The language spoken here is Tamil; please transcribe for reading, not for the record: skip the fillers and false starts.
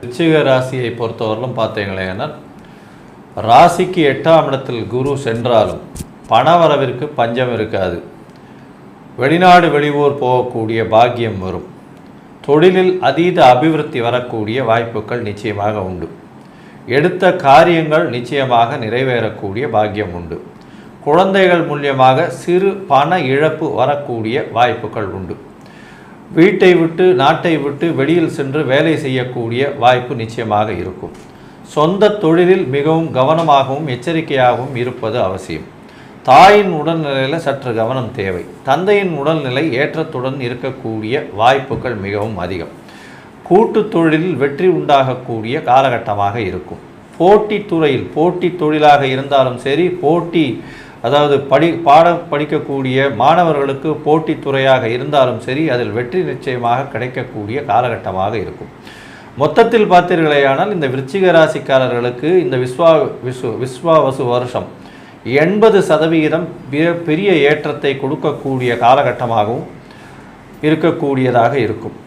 விருச்சிக ராசியை பொறுத்தவரையிலும் பார்த்தீங்களேன்னா, ராசிக்கு 8ஆம் இடத்தில் குரு சென்றாலும் பணவரவிற்கு பஞ்சம் இருக்காது. வெளிநாடு வெளியூர் போகக்கூடிய பாக்கியம் வரும். தொழிலில் அதீத அபிவிருத்தி வரக்கூடிய வாய்ப்புகள் நிச்சயமாக உண்டு. எடுத்த காரியங்கள் நிச்சயமாக நிறைவேறக்கூடிய பாக்கியம் உண்டு. குழந்தைகள் மூலியமாக சிறு பண இழப்பு வரக்கூடிய வாய்ப்புகள் உண்டு. வீட்டை விட்டு நாட்டை விட்டு வெளியில் சென்று வேலை செய்யக்கூடிய வாய்ப்பு நிச்சயமாக இருக்கும். சொந்த தொழிலில் மிகவும் கவனமாகவும் எச்சரிக்கையாகவும் இருப்பது அவசியம். தாயின் உடல்நிலையில் சற்று கவனம் தேவை. தந்தையின் உடல்நிலை ஏற்றத்துடன் இருக்கக்கூடிய வாய்ப்புகள் மிகவும் அதிகம். கூட்டு தொழிலில் வெற்றி உண்டாகக்கூடிய காலகட்டமாக இருக்கும். போட்டி துறையில் போட்டி தொழிலாக இருந்தாலும் சரி, அதாவது பாடம் படிக்கக்கூடிய மாணவர்களுக்கு போட்டி துறையாக இருந்தாலும் சரி, அதில் வெற்றி நிச்சயமாக கிடைக்கக்கூடிய காலகட்டமாக இருக்கும். மொத்தத்தில் பார்த்தீர்களேயானால் இந்த விருச்சிக ராசிக்காரர்களுக்கு இந்த விஸ்வாவசு வருஷம் 80% பெரிய ஏற்றத்தை கொடுக்கக்கூடிய காலகட்டமாகவும் இருக்கக்கூடியதாக இருக்கும்.